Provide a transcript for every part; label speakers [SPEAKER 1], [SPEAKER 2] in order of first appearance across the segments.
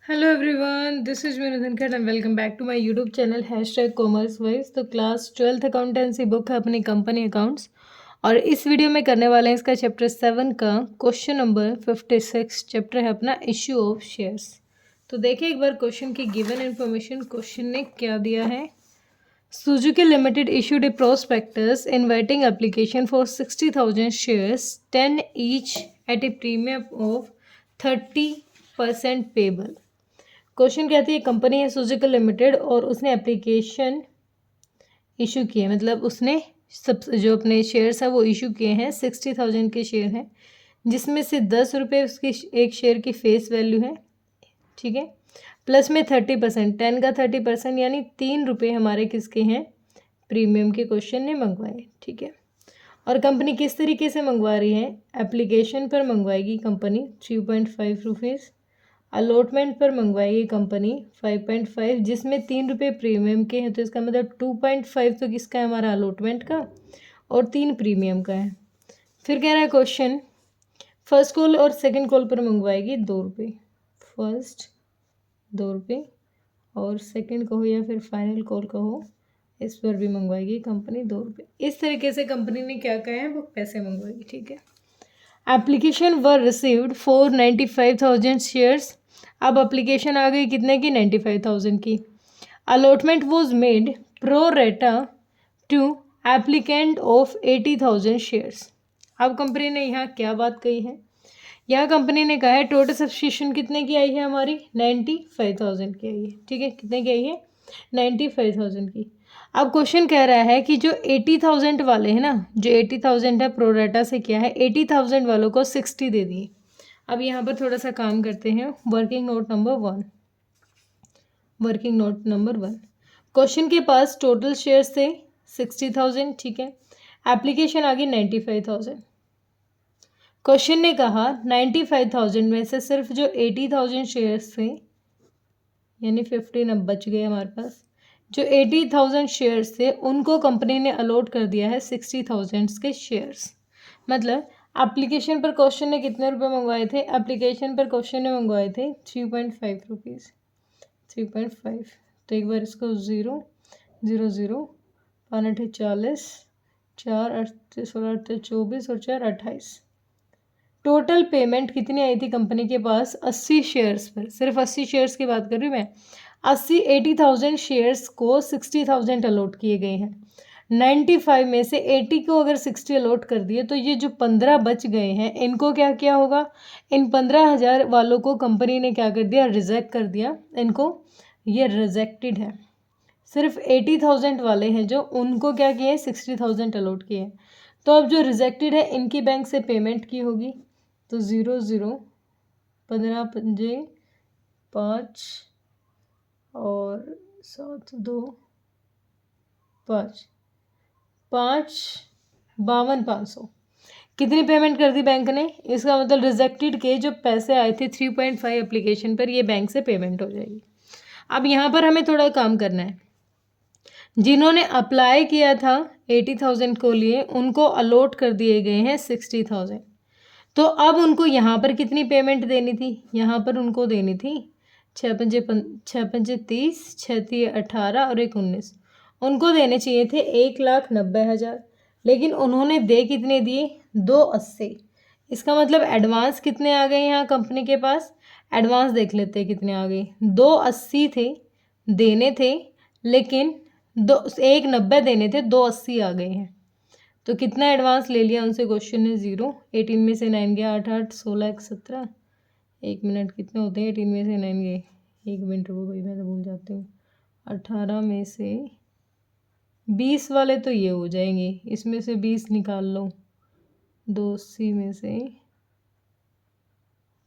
[SPEAKER 1] Hello everyone, this is मेरा Dhankhar and welcome back to my YouTube channel hashtag commerce wise. तो class 12th accountancy book है अपनी company accounts, और इस video में करने वाले हैं इसका चैप्टर 7 का क्वेश्चन नंबर 56। चैप्टर है अपना इश्यू ऑफ शेयर्स। तो देखिए एक बार क्वेश्चन की गिवन इन्फॉर्मेशन। क्वेश्चन ने क्या दिया है? Suzuki Limited issued a prospectus inviting application for 60,000 shares, 10 each at a premium of 30% payable। Question कहती है कंपनी है सुजुकी लिमिटेड और उसने एप्लीकेशन इशू किए, मतलब उसने सब जो अपने शेयर्स है वो इशू किए हैं। 60,000 के शेयर हैं जिसमें से 10 रुपये उसकी एक शेयर की फेस वैल्यू है, ठीक है। प्लस में 30%, 10 का 30% यानी 3 रुपये हमारे किसके हैं? प्रीमियम के क्वेश्चन ने मंगवाए, ठीक है। और कंपनी किस तरीके से मंगवा रही है? एप्लीकेशन पर मंगवाएगी कंपनी 3.5 रुपीज़, अलॉटमेंट पर मंगवाएगी कंपनी 5.5, जिसमें 3 रुपये प्रीमियम के हैं। तो इसका मतलब 2.5 तो किसका है? हमारा अलॉटमेंट का, और 3 प्रीमियम का है। फिर कह रहा है क्वेश्चन, फर्स्ट कॉल और सेकंड कॉल पर मंगवाएगी 2 रुपये। फर्स्ट 2 रुपये और सेकंड कहो या फिर फाइनल कॉल कहो, इस पर भी मंगवाएगी कंपनी 2 रुपये। इस तरीके से कंपनी ने क्या कहा है? वो पैसे मंगवाएगी, ठीक है। Application were received for 95,000 shares. अब एप्लीकेशन आ गई कितने की? 95,000 की। Allotment was made pro rata to applicant of 80,000 shares. अब कंपनी ने यहाँ क्या बात कही है? यहाँ कंपनी ने कहा है टोटल सब्सक्रिप्शन कितने की आई है? हमारी 95,000 की आई है, ठीक है। कितने की आई है? 95,000 की। अब क्वेश्चन कह रहा है कि जो 80,000 वाले हैं ना, जो 80,000 है प्रोरेटा से क्या है, 80,000 वालों को 60 दे दिए। अब यहाँ पर थोड़ा सा काम करते हैं। Working note number 1, working note number 1। Question के पास टोटल शेयर्स थे 60,000, ठीक है। एप्लीकेशन आ गई 95,000। क्वेश्चन ने कहा 95,000 में से सिर्फ जो 80,000 शेयर्स थे, यानी 15 अब बच गए हमारे पास। जो 80,000 शेयर्स थे उनको कंपनी ने अलॉट कर दिया है 60,000 के शेयर्स। मतलब एप्लीकेशन पर क्वेश्चन ने कितने रुपए मंगवाए थे? एप्लीकेशन पर क्वेश्चन ने मंगवाए थे 3.5 रुपीज़, 3.5। तो एक बार इसको 0 0 0 5 8 40, 4 8 16 8 24 और 4 28। टोटल पेमेंट कितनी आई थी कंपनी के पास? 80 शेयर्स पर, सिर्फ 80 शेयर्स की बात कर रही हूँ मैं। 80,000 शेयर्स को 60,000 अलॉट किए गए हैं। 95 में से 80 को अगर 60 अलॉट कर दिए तो ये जो 15 बच गए हैं इनको क्या किया होगा? इन 15,000 वालों को कंपनी ने क्या कर दिया? रिजेक्ट कर दिया इनको। ये रिजेक्टेड है। सिर्फ 80,000 वाले हैं जो उनको क्या किए? 60,000 अलॉट किए हैं। तो अब जो रिजेक्टेड है इनकी बैंक से पेमेंट की होगी। तो 0 0 15 पंजे 5 और 7 2 5 5 52,500 कितनी पेमेंट कर दी बैंक ने? इसका मतलब रिजेक्टेड के जो पैसे आए थे 3.5 एप्लीकेशन पर, ये बैंक से पेमेंट हो जाएगी। अब यहाँ पर हमें थोड़ा काम करना है। जिन्होंने अप्लाई किया था 80,000 को लिए, उनको अलॉट कर दिए गए हैं 60,000। तो अब उनको यहाँ पर कितनी पेमेंट देनी थी? यहाँ पर उनको देनी थी 6 पंजे 30, 6 18 और 1 19। उनको देने चाहिए थे 1,90,000, लेकिन उन्होंने दे कितने दिए? 280। इसका मतलब एडवांस कितने आ गए यहाँ कंपनी के पास? एडवांस देख लेते हैं कितने आ गए। 280 थे देने थे, लेकिन 190 देने थे, 280 आ गए हैं। तो कितना एडवांस ले लिया उनसे? क्वेश्चन है 0। 18 में से 9 गया 8 8 16 1 17। 1 मिनट कितने होते हैं? 18 में से 9 गए, 1 मिनट रुको भाई, मैं तो भूल जाती हूँ। 18 में से 20 वाले तो ये हो जाएंगे, इसमें से 20 निकाल लो। 280 में से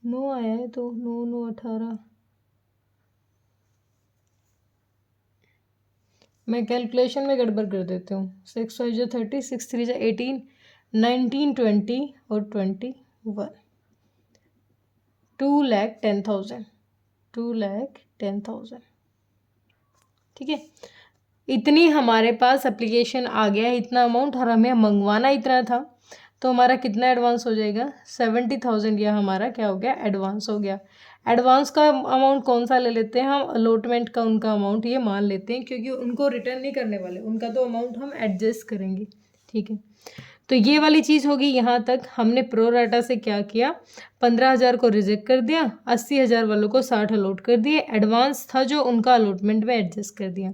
[SPEAKER 1] 9 आया है, तो 9 9 18। मैं कैलकुलेशन में गड़बड़ कर देती हूँ। 6 5 जो 30, 6 3 जो 18, 19 20 और 21। 2,10,000, 2,10,000, ठीक है। इतनी हमारे पास एप्लीकेशन आ गया है, इतना अमाउंट, और हमें मंगवाना इतना था। तो हमारा कितना एडवांस हो जाएगा? 70,000। यह हमारा क्या हो गया? एडवांस हो गया। एडवांस का अमाउंट कौन सा ले लेते हैं हम, अलॉटमेंट का उनका अमाउंट ये मान लेते हैं, क्योंकि उनको रिटर्न नहीं करने वाले, उनका तो अमाउंट हम एडजस्ट करेंगे, ठीक है। तो ये वाली चीज़ होगी। यहाँ तक हमने प्रो राटा से क्या किया, 15,000 को रिजेक्ट कर दिया, 80,000 वालों को 60 अलॉट कर दिए, एडवांस था जो उनका अलॉटमेंट में एडजस्ट कर दिया।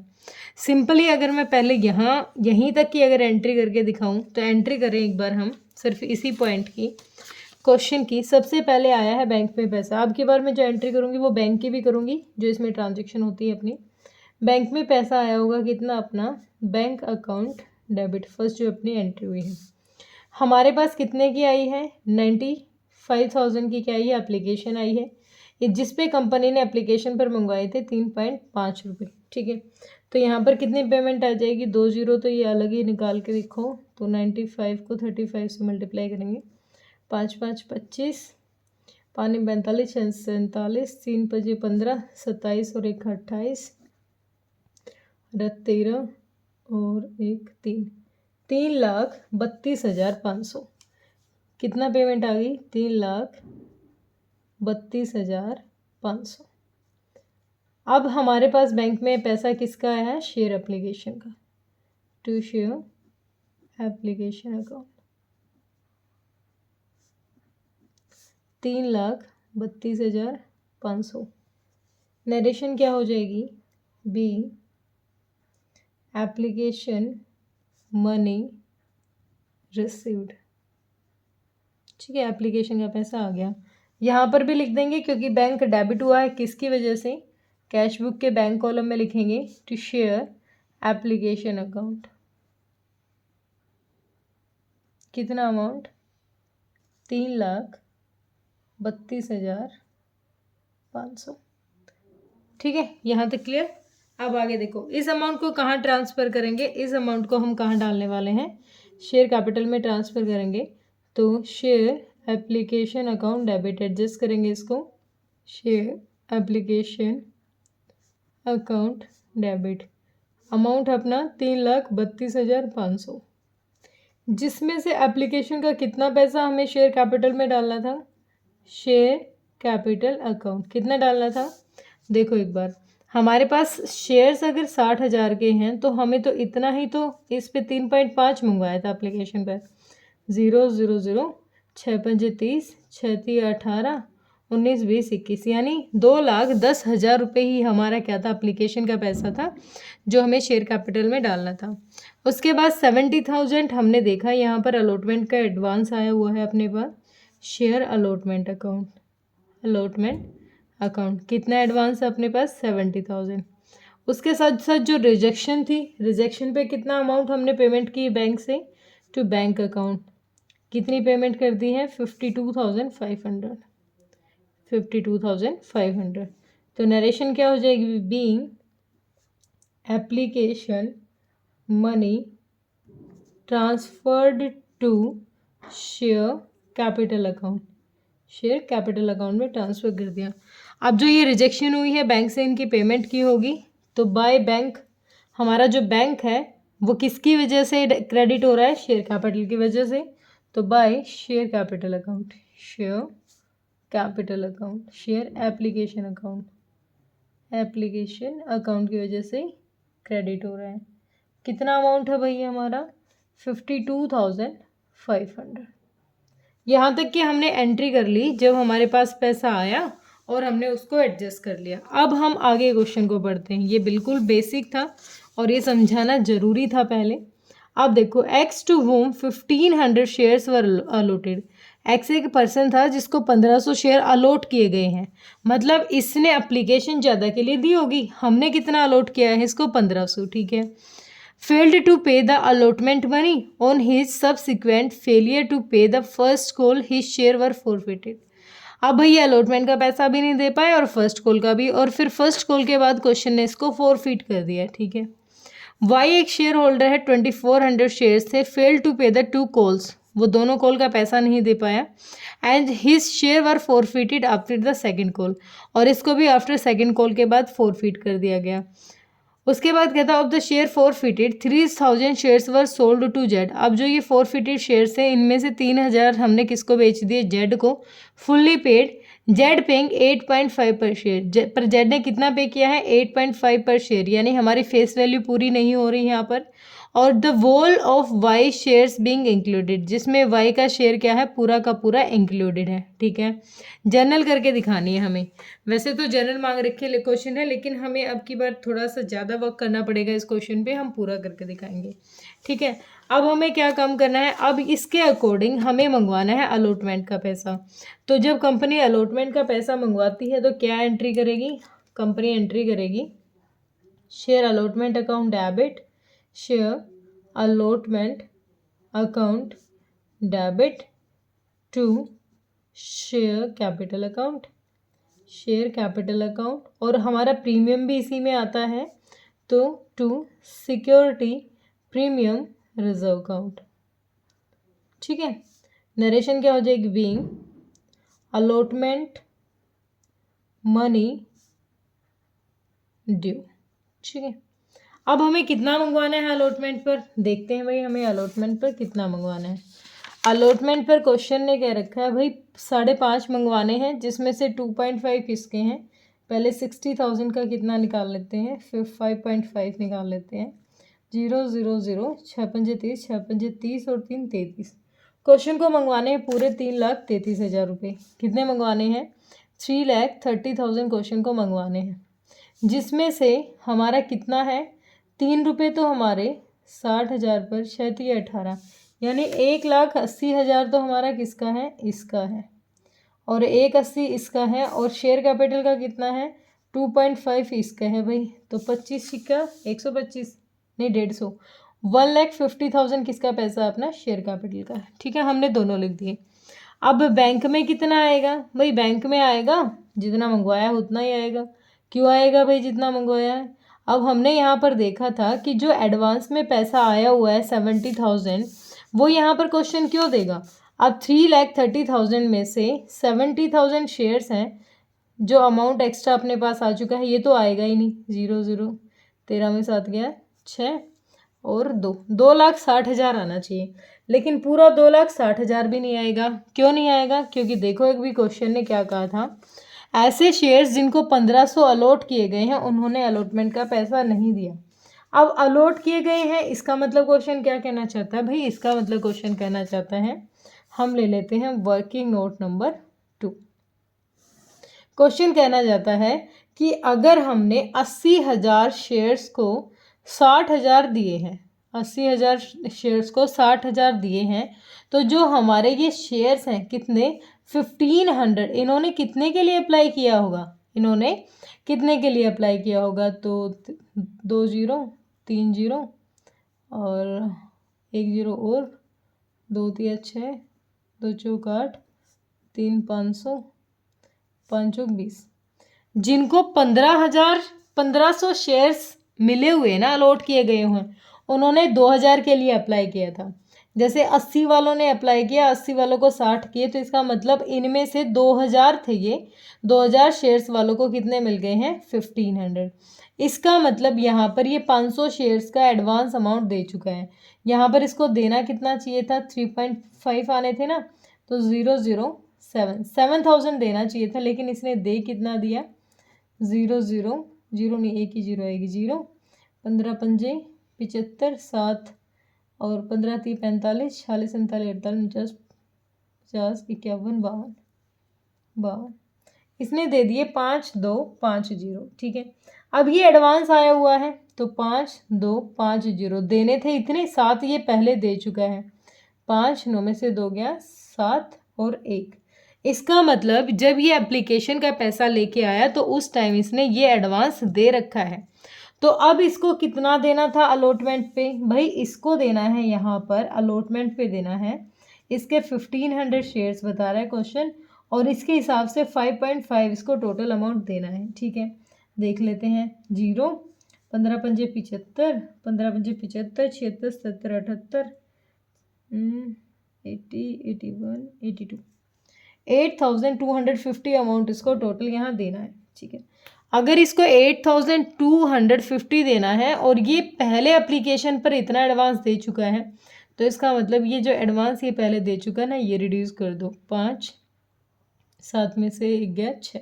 [SPEAKER 1] सिंपली अगर मैं पहले यहीं तक की अगर एंट्री करके दिखाऊं, तो एंट्री करें एक बार हम सिर्फ इसी पॉइंट की, क्वेश्चन की। सबसे पहले आया है बैंक में पैसा, अब की बार मैं जो एंट्री करूँगी वो बैंक की भी करूँगी, जो इसमें ट्रांजेक्शन होती है अपनी। बैंक में पैसा आया होगा कितना, अपना बैंक अकाउंट डेबिट, फर्स्ट जो अपनी एंट्री हुई है। हमारे पास कितने की आई है, 95,000 की क्या आई है, एप्लीकेशन आई है, ये जिस पे कंपनी ने एप्लीकेशन पर मंगवाए थे 3.5 रुपये, ठीक है। तो यहाँ पर कितनी पेमेंट आ जाएगी, 2 जीरो तो ये अलग ही निकाल के देखो, तो 95 को 35 से मल्टीप्लाई करेंगे, 5 5 25, 5 45 47, 3 5 15, 27 और 1 28, 13 और 1 3, 3,32,500। कितना पेमेंट आ गई, 3,32,500। अब हमारे पास बैंक में पैसा किसका आया है, शेयर एप्लीकेशन का, to share application account, 3,32,500। Narration क्या हो जाएगी, बी एप्लीकेशन मनी रिसीव्ड, ठीक है। एप्लीकेशन का पैसा आ गया, यहाँ पर भी लिख देंगे क्योंकि बैंक डेबिट हुआ है, किसकी वजह से, कैश बुक के बैंक कॉलम में लिखेंगे टू शेयर एप्लीकेशन अकाउंट, कितना अमाउंट, 3,32,500, ठीक है। यहाँ तक क्लियर। अब आगे देखो, इस अमाउंट को कहाँ ट्रांसफ़र करेंगे, इस अमाउंट को हम कहाँ डालने वाले हैं, शेयर कैपिटल में ट्रांसफ़र करेंगे। तो share application account debit, adjust करेंगे इसको, share application account debit, amount अपना 3,32,500, जिसमें से एप्लीकेशन का कितना पैसा हमें शेयर कैपिटल में डालना था, शेयर कैपिटल अकाउंट कितना डालना था, देखो एक बार, हमारे पास शेयर्स अगर 60,000 के हैं तो हमें तो इतना ही, तो इस पे 3.5 मंगवाया था एप्लीकेशन पर, 0 0 0, 6 5 30, 6 3 18, 19 20 21, यानी 2,10,000 रुपये ही हमारा क्या था, एप्लीकेशन का पैसा था जो हमें शेयर कैपिटल में डालना था। उसके बाद 70,000 हमने देखा यहाँ पर अलॉटमेंट का एडवांस आया हुआ है अपने पास, share allotment account, allotment account कितना एडवांस है अपने पास, 70,000। उसके साथ साथ जो रिजेक्शन थी, रिजेक्शन पे कितना अमाउंट हमने पेमेंट की बैंक से, टू बैंक अकाउंट, कितनी पेमेंट कर दी है, 52,500, 52,500। तो नरेशन क्या हो जाएगी, being application money transferred to share capital account, share capital account में ट्रांसफ़र कर दिया। अब जो ये रिजेक्शन हुई है बैंक से, इनकी पेमेंट की होगी, तो बाय बैंक, हमारा जो बैंक है वो किसकी वजह से क्रेडिट हो रहा है, शेयर कैपिटल की वजह से, तो by share capital account, share capital account, share application account, application account की वजह से क्रेडिट हो रहा है। कितना अमाउंट है भाई हमारा, 52,500। यहाँ तक कि हमने एंट्री कर ली जब हमारे पास पैसा आया और हमने उसको एडजस्ट कर लिया। अब हम आगे क्वेश्चन को पढ़ते हैं, ये बिल्कुल बेसिक था और ये समझाना ज़रूरी था पहले। अब देखो, X to whom 1,500 shares were allotted, X एक पर्सन था जिसको 1,500 शेयर अलॉट किए गए हैं, मतलब इसने एप्लीकेशन ज़्यादा के लिए दी होगी, हमने कितना अलॉट किया है इसको, 1,500, ठीक है। failed to pay the allotment money, on his subsequent failure to pay the first call his share were forfeited। अब भैया अलॉटमेंट का पैसा भी नहीं दे पाए और फर्स्ट कॉल का भी, और फिर फर्स्ट कॉल के बाद क्वेश्चन ने इसको फॉरफिट कर दिया, ठीक है। वाई एक शेयर होल्डर है, 2,400 शेयर्स थे, फेल टू पे द 2 कॉल्स, वो दोनों कॉल का पैसा नहीं दे पाया, and his share were forfeited after the second call, और इसको भी आफ्टर सेकेंड कॉल के बाद फॉरफिट कर दिया गया। उसके बाद कहता of the share forfeited 3,000 shares were sold to Z. अब जो ये फॉरफिटेड शेयर्स है, इनमें से 3,000 हमने किसको बेच दिए, जेड को। फुल्ली पेड, जेड पेइंग 8.5 पर शेयर, पर जेड ने कितना पे किया है 8.5 पर शेयर, यानी हमारी फेस वैल्यू पूरी नहीं हो रही यहाँ पर। और the whole of Y shares being included, जिसमें वाई का शेयर क्या है पूरा का पूरा इंक्लूडेड है। ठीक है, जनरल करके दिखानी है हमें। वैसे तो जनरल मांग रखे क्वेश्चन है, लेकिन हमें अब की बार थोड़ा सा ज़्यादा वर्क करना पड़ेगा इस क्वेश्चन पे, हम पूरा करके दिखाएंगे। ठीक है, अब हमें क्या काम करना है, अब इसके अकॉर्डिंग हमें मंगवाना है अलॉटमेंट का पैसा। तो जब कंपनी अलॉटमेंट का पैसा मंगवाती है तो क्या एंट्री करेगी, कंपनी एंट्री करेगी share allotment account debit, share allotment account debit to share capital account, share capital account, और हमारा प्रीमियम भी इसी में आता है, तो to security premium reserve account. ठीक है, नरेशन क्या हो जाएगी, बीइंग अलॉटमेंट मनी ड्यू। ठीक है, अब हमें कितना मंगवाना है अलॉटमेंट पर, देखते हैं भाई हमें अलॉटमेंट पर कितना मंगवाना है। अलॉटमेंट पर क्वेश्चन ने क्या रखा है भाई 5.5 मंगवाने हैं, जिसमें से 2.5 इसके हैं। पहले 60,000 का कितना निकाल लेते हैं, फिर 5.5 निकाल लेते हैं। 0 0 0 6 पंजे 30, 6 पंजे 30 और 3 33। क्वेश्चन को मंगवाने हैं पूरे 3,33,000 रुपये। कितने मंगवाने हैं, 3,30,000 क्वेश्चन को मंगवाने हैं, जिसमें से हमारा कितना है 3 रुपये तो हमारे 60,000 पर 6 18, यानी 1,80,000 तो हमारा किसका है, इसका है, और 1,80 इसका है, और शेयर कैपिटल का कितना है 2.5 इसका है भाई, तो 25 का 125 नहीं 150, 1,50,000 किसका पैसा अपना शेयर कैपिटल का है। ठीक है, हमने दोनों लिख दिए। अब बैंक में कितना आएगा भाई, बैंक में आएगा जितना मंगवाया उतना ही आएगा। क्यों आएगा भाई, जितना मंगवाया है। अब हमने यहाँ पर देखा था कि जो एडवांस में पैसा आया हुआ है 70,000, वो यहाँ पर क्वेश्चन क्यों देगा। अब 3,30,000 में से 70,000 शेयर्स हैं, जो अमाउंट एक्स्ट्रा अपने पास आ चुका है ये तो आएगा ही नहीं। 0 0 13 में 7 गया 6 और 2,60,000 आना चाहिए, लेकिन पूरा 2,60,000 भी नहीं आएगा। क्यों नहीं आएगा, क्योंकि देखो एक भी क्वेश्चन ने क्या कहा था, ऐसे शेयर्स जिनको 1500 अलॉट किए गए हैं उन्होंने अलॉटमेंट का पैसा नहीं दिया। अब अलॉट किए गए हैं, इसका मतलब क्वेश्चन क्या कहना चाहता है भाई, इसका मतलब क्वेश्चन कहना चाहता है, हम ले लेते हैं वर्किंग नोट नंबर 2। क्वेश्चन कहना जाता है कि अगर हमने 80,000 शेयर्स को 60,000 दिए हैं, 80,000 शेयर्स को 60,000 दिए हैं, तो जो हमारे ये शेयर्स हैं कितने 1,500, इन्होंने कितने के लिए अप्लाई किया होगा, इन्होंने कितने के लिए अप्लाई किया होगा, तो 2 0 3 0 और 1 0 और 2 3 6 2 चौक 8 3 500 5 चौक 20, जिनको 1500 शेयर्स मिले हुए ना अलॉट किए गए हैं, उन्होंने 2,000 के लिए अप्लाई किया था। जैसे 80 वालों ने अप्लाई किया, 80 वालों को 60 किए, तो इसका मतलब इनमें से 2,000 थे, ये 2,000 शेयर्स वालों को कितने मिल गए हैं 1,500। इसका मतलब यहाँ पर ये 500 शेयर्स का एडवांस अमाउंट दे चुका है। यहाँ पर इसको देना कितना चाहिए था, 3.5 आने थे ना, तो 0 0 7 7,000 देना चाहिए था, लेकिन इसने दे कितना दिया 0 0 0 नहीं, एक ही 0 आएगी 0, 15 पंजे 75 7 और 15 3 45 46 47 48 50 51 52, इसने दे दिए 5 2 5 0। ठीक है, अब ये एडवांस आया हुआ है, तो 5 2 5 0 देने थे इतने, 7 ये पहले दे चुका है, 5 9 में से 2 गया 7 और 1। इसका मतलब जब ये एप्लीकेशन का पैसा लेके आया तो उस टाइम इसने ये एडवांस दे रखा है। तो अब इसको कितना देना था अलॉटमेंट पे, भाई इसको देना है यहाँ पर अलॉटमेंट पे देना है, इसके 1,500 शेयर्स बता रहा है क्वेश्चन, और इसके हिसाब से 5.5 इसको टोटल अमाउंट देना है। ठीक है, देख लेते हैं। 0 15 पंजे 75, 15 पंजे 75, 76 77 78 80 81 82, 8,250 अमाउंट इसको टोटल यहाँ देना है। ठीक है, अगर इसको 8,250 देना है और ये पहले एप्लीकेशन पर इतना एडवांस दे चुका है, तो इसका मतलब ये जो एडवांस ये पहले दे चुका है ना, ये रिड्यूस कर दो 5 7 में से 1 गया 6।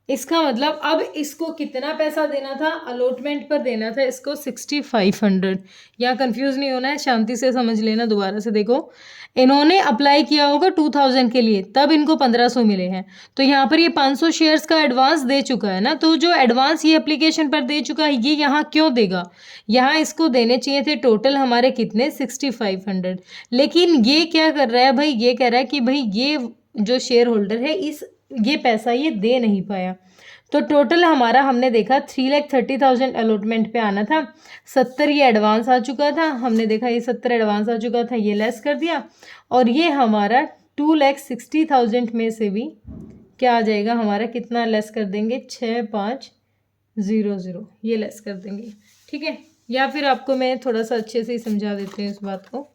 [SPEAKER 1] इसका मतलब अब इसको कितना पैसा देना था, अलॉटमेंट पर देना था इसको 6500। यहाँ कंफ्यूज नहीं होना है, शांति से समझ लेना। दोबारा से देखो, इन्होंने अप्लाई किया होगा 2000 के लिए, तब इनको 1500 मिले हैं। तो यहाँ पर ये 500 शेयर्स का एडवांस दे चुका है ना, तो जो एडवांस ये एप्लीकेशन पर दे चुका है ये यहाँ क्यों देगा, यहाँ इसको देने चाहिए थे टोटल हमारे कितने 6500। लेकिन ये क्या कर रहा है भाई, ये कह रहा है कि भाई ये जो शेयर होल्डर है ये पैसा ये दे नहीं पाया। तो टोटल हमारा हमने देखा 3,30,000 अलॉटमेंट पे आना था, 70 ये एडवांस आ चुका था, हमने देखा ये 70 एडवांस आ चुका था, ये लेस कर दिया। और ये हमारा 2,60,000 में से भी क्या आ जाएगा हमारा, कितना लेस कर देंगे, 6500 ये लेस कर देंगे। ठीक है, या फिर आपको मैं थोड़ा सा अच्छे से ही समझा देती हूँ इस बात को,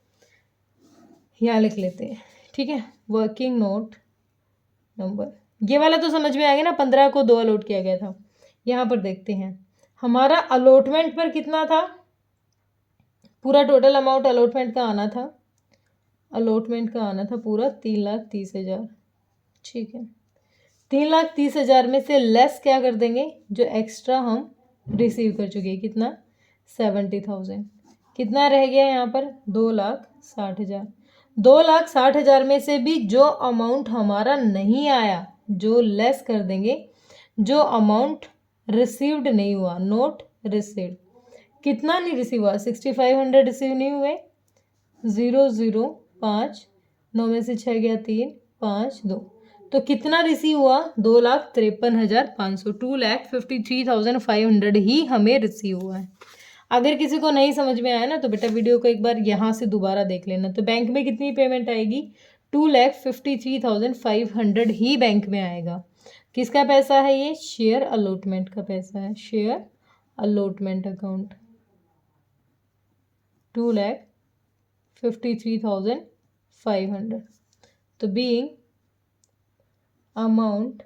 [SPEAKER 1] यहाँ लिख लेते हैं। ठीक है, वर्किंग नोट नंबर, ये वाला तो समझ में आ गया ना, 15 को 2 अलॉट किया गया था। यहाँ पर देखते हैं हमारा अलॉटमेंट पर कितना था, पूरा टोटल अमाउंट अलॉटमेंट का आना था, अलॉटमेंट का आना था पूरा 3,30,000। ठीक है, 3,30,000 में से लेस क्या कर देंगे, जो एक्स्ट्रा हम रिसीव कर चुके हैं, कितना 70,000। कितना रह गया यहाँ पर 2,60,000। 2,60,000 में से भी जो अमाउंट हमारा नहीं आया, जो लेस कर देंगे, जो अमाउंट रिसीव्ड नहीं हुआ, नोट रिसीव्ड, कितना नहीं रिसीव हुआ, 6500 रिसीव नहीं हुए, 005, 9 में से 6 गया 3, 5, 2, तो कितना रिसीव हुआ 2,53,500, 2,53,500 ही हमें रिसीव हुआ है। अगर किसी को नहीं समझ में आया ना तो बेटा वीडियो को एक बार यहाँ से दोबारा देख लेना। तो बैंक में कितनी पेमेंट आएगी, 2,53,500 ही बैंक में आएगा। किसका पैसा है ये, शेयर अलॉटमेंट का पैसा है, शेयर अलॉटमेंट अकाउंट, 2,53,500। तो बीइंग अमाउंट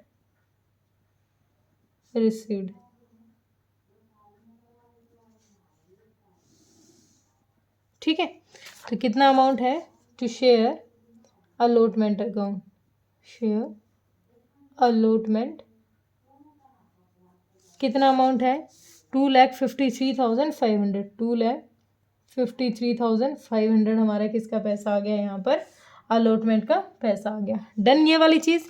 [SPEAKER 1] रिसीव्ड, ठीक है, तो कितना अमाउंट है, to share allotment account, share allotment कितना अमाउंट है, 2,53,500, 2,53,500 हमारा किसका पैसा आ गया, यहाँ पर अलॉटमेंट का पैसा आ गया। डन ये वाली चीज़।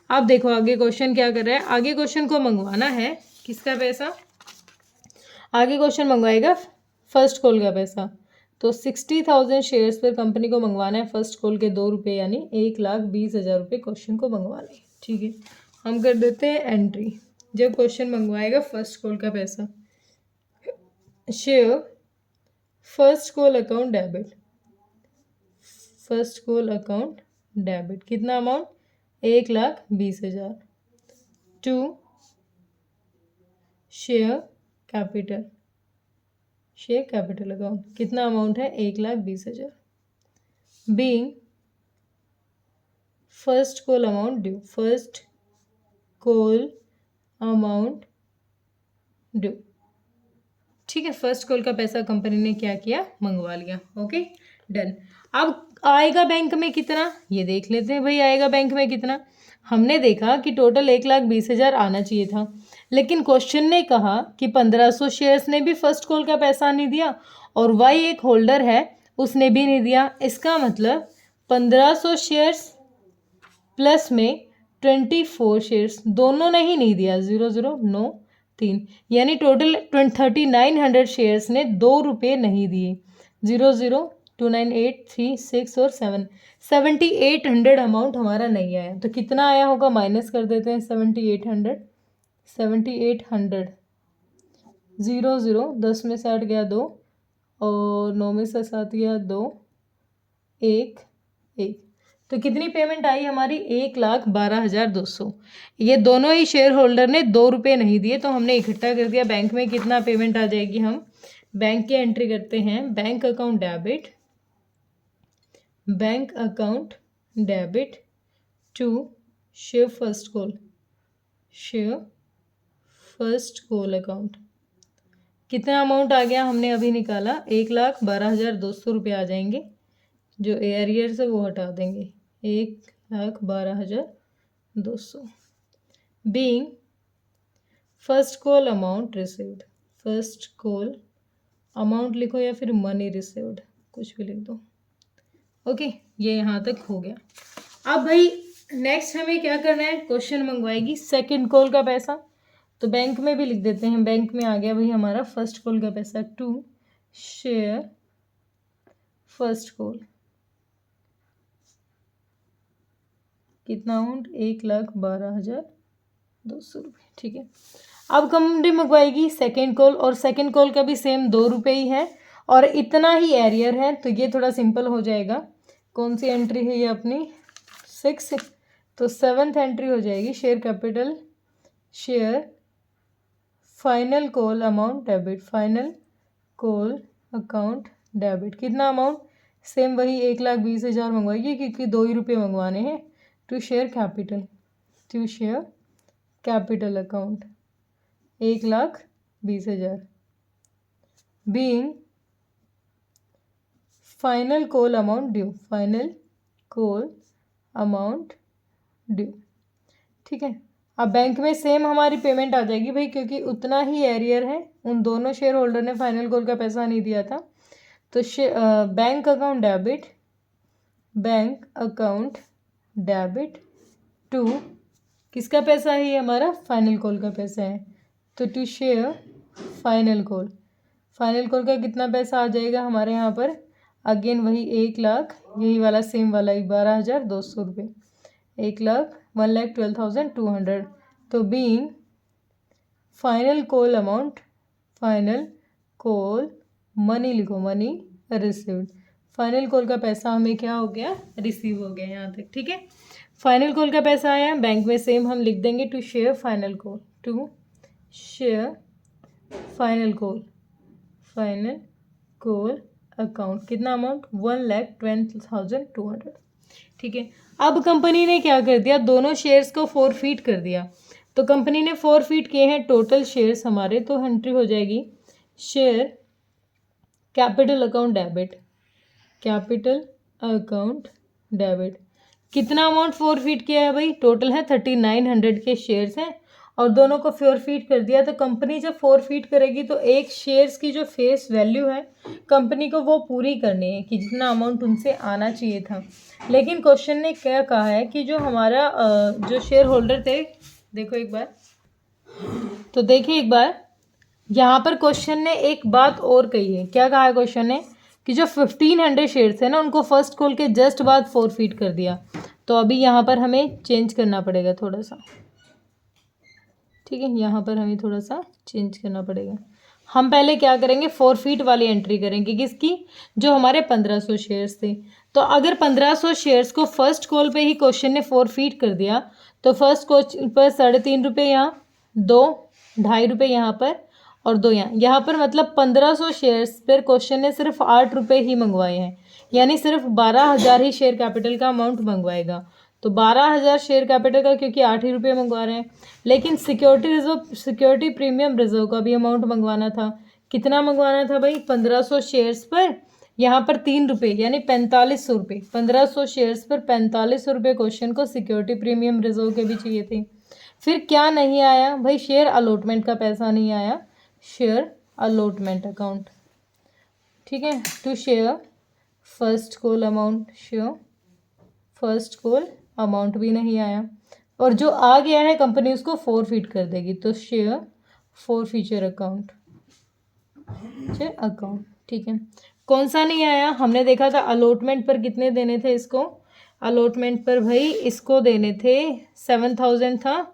[SPEAKER 1] आप देखो आगे क्वेश्चन क्या कर रहा है, आगे क्वेश्चन को मंगवाना है किसका पैसा, आगे क्वेश्चन मंगवाएगा फर्स्ट कॉल का पैसा। तो 60,000 शेयर्स पर कंपनी को मंगवाना है फर्स्ट कॉल के 2 रुपये, यानी 1,20,000 रुपये क्वेश्चन को मंगवाना है। ठीक है, हम कर देते हैं एंट्री। जब क्वेश्चन मंगवाएगा फर्स्ट कॉल का पैसा, share first call account debit, first call account debit, कितना amount 1,20,000, to share capital, share capital account, कितना अमाउंट है 1,20,000, being first call amount due, first call amount due. ठीक है, फर्स्ट कॉल का पैसा company ने क्या किया, मंगवा लिया। Okay done. अब आएगा बैंक में कितना, ये देख लेते हैं भाई, आएगा बैंक में कितना। हमने देखा कि टोटल 1,20,000 आना चाहिए था, लेकिन क्वेश्चन ने कहा कि 1,500 शेयर्स ने भी फर्स्ट कॉल का पैसा नहीं दिया, और वाई एक होल्डर है उसने भी नहीं दिया। इसका मतलब 1,500 शेयर्स प्लस में 24 शेयर्स दोनों ने ही नहीं दिया, 0,0,9, 3, यानी टोटल 3,900 शेयर्स ने 2 रुपये नहीं दिए, 0,0,2,9,8, 3, 6 और 7, 7,800 अमाउंट हमारा नहीं आया। तो कितना आया होगा, माइनस कर देते हैं 7,800, 7,800, 0,0, 10 में से 8 गया 2, और 9 में से 7 गया 2, 1, 1, तो कितनी पेमेंट आई हमारी, 1,12,200। ये दोनों ही शेयर होल्डर ने 2 रुपये नहीं दिए, तो हमने इकट्ठा कर दिया। बैंक में कितना पेमेंट आ जाएगी, हम बैंक की एंट्री करते हैं, bank account debit, bank account debit to share first call, share first call account, कितना अमाउंट आ गया हमने अभी निकाला, 1,12,200 रुपये आ जाएंगे। जो एरियर से वो हटा देंगे, 1,12,200 200 being first call amount received, first call amount लिखो या फिर मनी रिसीव्ड, कुछ भी लिख दो। ओके, ये यहाँ तक हो गया। अब भाई नेक्स्ट हमें क्या करना है, क्वेश्चन मंगवाएगी सेकंड कॉल का पैसा, तो बैंक में भी लिख देते हैं। बैंक में आ गया भाई हमारा फर्स्ट कॉल का पैसा, टू शेयर फर्स्ट कॉल, कितना अमाउंट, 1,12,200 रुपये। ठीक है, अब कंपनी मंगवाएगी सेकेंड कॉल, और सेकेंड कॉल का भी सेम 2 रुपये ही है और इतना ही एरियर है, तो ये थोड़ा सिंपल हो जाएगा। कौन सी एंट्री है ये अपनी, 6, तो 7th एंट्री हो जाएगी, share capital, share final call amount debit, final call account debit, कितना अमाउंट, सेम वही 1,20,000 मंगवाइए क्योंकि 2 ही रुपये मंगवाने हैं। To share capital, to share capital account 1,20,000 being final call amount due, final call amount due. ठीक है, अब बैंक में सेम हमारी पेमेंट आ जाएगी भाई, क्योंकि उतना ही एरियर है, उन दोनों शेयर होल्डर ने फाइनल कॉल का पैसा नहीं दिया था। तो bank account debit, bank account debit to, किसका पैसा है ये, हमारा फाइनल कॉल का पैसा है, तो to share final call, final call का कितना पैसा आ जाएगा हमारे यहाँ पर, अगेन वही 1,00,000, यही वाला सेम वाला ही 12,200 रुपये, 1,12,200। तो being final call amount, final call money लिखो, मनी रिसीव्ड, फाइनल कॉल का पैसा हमें क्या हो गया, रिसीव हो गया यहाँ तक। ठीक है, फाइनल कॉल का पैसा आया, बैंक में सेम हम लिख देंगे to share final call, to share final call, final call account, कितना अमाउंट, 1,20,200। ठीक है, अब कंपनी ने क्या कर दिया, दोनों शेयर्स को फॉरफीट कर दिया, तो कंपनी ने फॉरफीट किए हैं टोटल शेयर्स हमारे, तो एंट्री हो जाएगी share capital account debit, capital account debit, कितना अमाउंट फॉरफीट किया है भाई, टोटल है 3,900 के शेयर्स हैं और दोनों को फॉरफीट कर दिया। तो कंपनी जब फॉरफीट करेगी तो एक शेयर्स की जो फेस वैल्यू है कंपनी को वो पूरी करनी है कि जितना अमाउंट उनसे आना चाहिए था। लेकिन क्वेश्चन ने क्या कहा है कि जो हमारा जो शेयर होल्डर थे, देखो एक बार, तो देखिए एक बार यहाँ पर क्वेश्चन ने एक बात और कही है। क्या कहा है क्वेश्चन ने कि जो 1,500 शेयर्स है ना उनको फर्स्ट कॉल के जस्ट बाद फॉरफीट कर दिया। तो अभी यहाँ पर हमें चेंज करना पड़ेगा थोड़ा सा, ठीक है, यहाँ पर हमें थोड़ा सा चेंज करना पड़ेगा। हम पहले क्या करेंगे, फॉरफीट वाली एंट्री करेंगे, किसकी, जो हमारे 1500 शेयर्स थे। तो अगर 1500 शेयर्स को फर्स्ट कॉल पे ही क्वेश्चन ने फॉरफीट कर दिया तो फर्स्ट कॉल पर 3.5 रुपये यहाँ, 2.5 रुपये यहाँ पर और 2 यहाँ पर मतलब 1500 शेयर्स पर क्वेश्चन ने सिर्फ 8 रुपये ही मंगवाए हैं, यानी सिर्फ 12,000 ही शेयर कैपिटल का अमाउंट मंगवाएगा। तो 12,000 शेयर कैपिटल का क्योंकि 8 ही रुपये मंगवा रहे हैं, लेकिन सिक्योरिटी प्रीमियम रिजर्व का भी अमाउंट मंगवाना था। कितना मंगवाना था भाई, 1500 शेयर्स पर यहाँ पर 3 रुपये यानी 4500 रुपये, 1500 शेयर्स पर 4500 रुपये क्वेश्चन को सिक्योरिटी प्रीमियम रिजर्व के भी चाहिए थे। फिर क्या नहीं आया भाई, शेयर अलॉटमेंट का पैसा नहीं आया, शेयर अलॉटमेंट अकाउंट, ठीक है, to share first call amount, share first call amount भी नहीं आया, और जो आ गया है कंपनी उसको फॉरफीट कर देगी, तो share forfeiture account, share account, ठीक है। कौन सा नहीं आया, हमने देखा था अलॉटमेंट पर कितने देने थे इसको, अलॉटमेंट पर भाई इसको देने थे 7,000 था,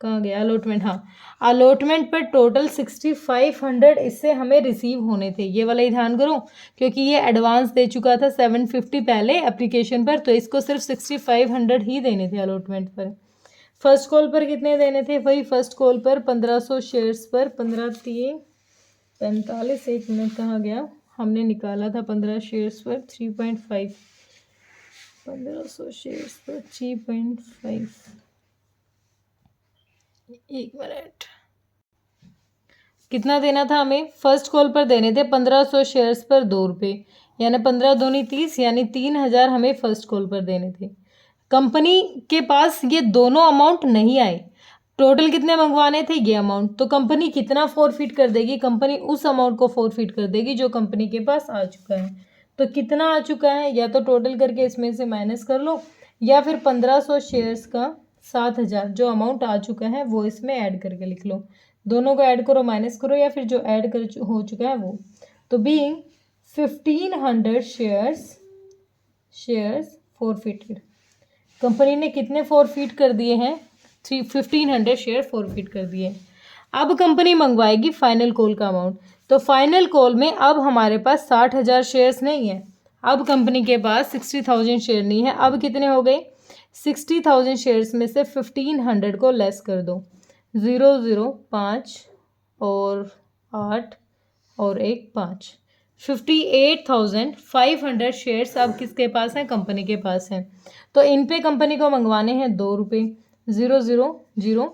[SPEAKER 1] कहाँ गया अलॉटमेंट, हाँ अलॉटमेंट पर टोटल 6,500 इससे हमें रिसीव होने थे। ये वाला ही ध्यान करो क्योंकि ये एडवांस दे चुका था 750 पहले एप्लीकेशन पर, तो इसको सिर्फ 6,500 ही देने थे अलॉटमेंट पर। फर्स्ट कॉल पर कितने देने थे भाई, फर्स्ट कॉल पर 1500 शेयर्स पर 15×3=45, एक मिनट कहाँ गया, हमने निकाला था 15 शेयर्स पर 3.5, 1500 शेयर्स पर 3.5, एक मिनट, कितना देना था हमें, फर्स्ट कॉल पर देने थे 1500 शेयर्स पर 2 रुपये, यानी 15 दूनी 30, यानी 3,000 हमें फर्स्ट कॉल पर देने थे। कंपनी के पास ये दोनों अमाउंट नहीं आए, टोटल कितने मंगवाने थे ये अमाउंट, तो कंपनी कितना फॉरफिट कर देगी, कंपनी उस अमाउंट को फॉरफिट कर देगी जो कंपनी के पास आ चुका है। तो कितना आ चुका है, या तो टोटल करके इसमें से माइनस कर लो, या फिर 1500 शेयर्स का 7000 जो अमाउंट आ चुका है वो इसमें ऐड करके लिख लो। दोनों को ऐड करो, माइनस करो, या फिर जो ऐड कर हो चुका है वो। तो बीइंग 1500 शेयर्स फॉरफिटेड, कंपनी ने कितने फॉरफिट कर दिए हैं, 1500 शेयर फॉरफिट कर दिए। अब कंपनी मंगवाएगी फाइनल कॉल का अमाउंट। तो फाइनल कॉल में अब हमारे पास 60,000 शेयर्स नहीं है, अब कंपनी के पास 60,000 शेयर नहीं है। अब कितने हो गए, 60,000 शेयर्स में से 1500 को लेस कर दो, 0 0 5 और 8 और 1 5, 58,500 शेयर्स अब किसके पास हैं, कंपनी के पास हैं। तो इन पे कंपनी को मंगवाने हैं 2 रुपये, 0 0 0,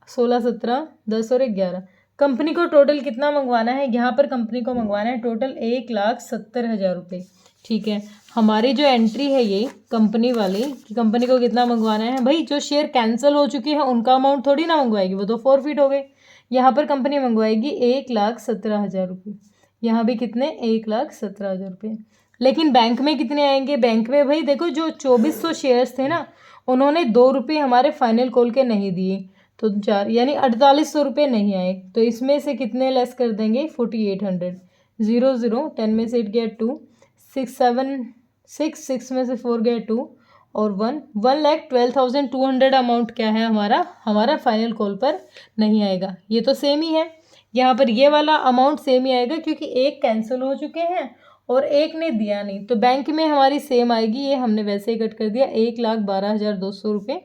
[SPEAKER 1] 16 17 10 और 11। कंपनी को टोटल कितना मंगवाना है, यहाँ पर कंपनी को मंगवाना है टोटल 1,70,000 रुपये। ठीक है, हमारी जो एंट्री है ये कंपनी वाली कि कंपनी को कितना मंगवाना है, भाई जो शेयर कैंसिल हो चुके हैं उनका अमाउंट थोड़ी ना मंगवाएगी, वो तो फॉरफिट हो गए। यहाँ पर कंपनी मंगवाएगी 1,70,000 रुपये, यहाँ भी कितने, 1,70,000 रुपये। लेकिन बैंक में कितने आएंगे, बैंक में भाई देखो जो 2400 शेयर्स थे ना, उन्होंने 2 रुपये हमारे फाइनल कॉल के नहीं दिए, तो 4 यानी 4800 रुपये नहीं आए। तो इसमें से कितने लेस कर देंगे, 4800, 0 0 10 में से 8 गया 2, 6 7 6 6 में से 4 गया 2 और 1, 1,12,200 अमाउंट क्या है हमारा फाइनल कॉल पर नहीं आएगा। ये तो सेम ही है, यहाँ पर ये वाला अमाउंट सेम ही आएगा क्योंकि एक कैंसिल हो चुके हैं और एक ने दिया नहीं, तो बैंक में हमारी सेम आएगी, ये हमने वैसे ही कट कर दिया, 1,12,200 रुपये,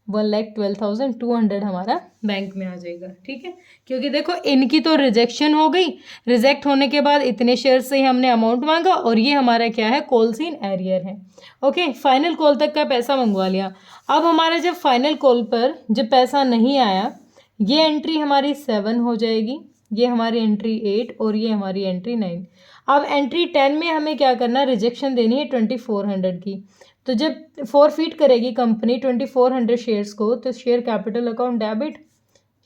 [SPEAKER 1] 1,12,200 हमारा बैंक में आ जाएगा। ठीक है, क्योंकि देखो इनकी तो रिजेक्शन हो गई, रिजेक्ट होने के बाद इतने शेयर से ही हमने अमाउंट मांगा और ये हमारा क्या है, कॉल्स इन एरियर है। ओके, फाइनल कॉल तक का पैसा मंगवा लिया। अब हमारा जब फाइनल कॉल पर जब पैसा नहीं आया, ये एंट्री हमारी 7 हो जाएगी, ये हमारी एंट्री 8 और ये हमारी एंट्री 9। अब एंट्री 10 में हमें क्या करना, रिजेक्शन देनी है 2400 की। तो जब फॉरफिट करेगी कंपनी 2400 शेयर्स को, तो share capital account debit,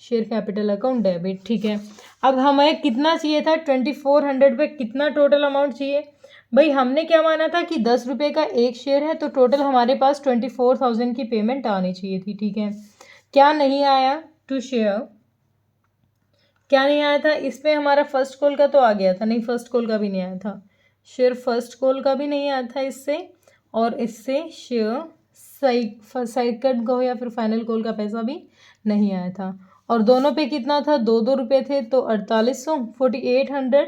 [SPEAKER 1] share capital account debit. ठीक है, अब हमें कितना चाहिए था, 2400 पे कितना टोटल अमाउंट चाहिए, भाई हमने क्या माना था कि 10 रुपये का एक शेयर है, तो टोटल हमारे पास 24,000 की पेमेंट आनी चाहिए थी। ठीक है, क्या नहीं आया, टू शेयर क्या नहीं आया था, इस पर हमारा फर्स्ट कॉल का तो आ गया था, नहीं फर्स्ट कॉल का भी नहीं आया था, शेयर फर्स्ट कॉल का भी नहीं आया था इससे, और इससे शेयर सेकंड को या फिर फाइनल कॉल का पैसा भी नहीं आया था। और दोनों पे कितना था, 2 रुपये थे, तो 4800, 4800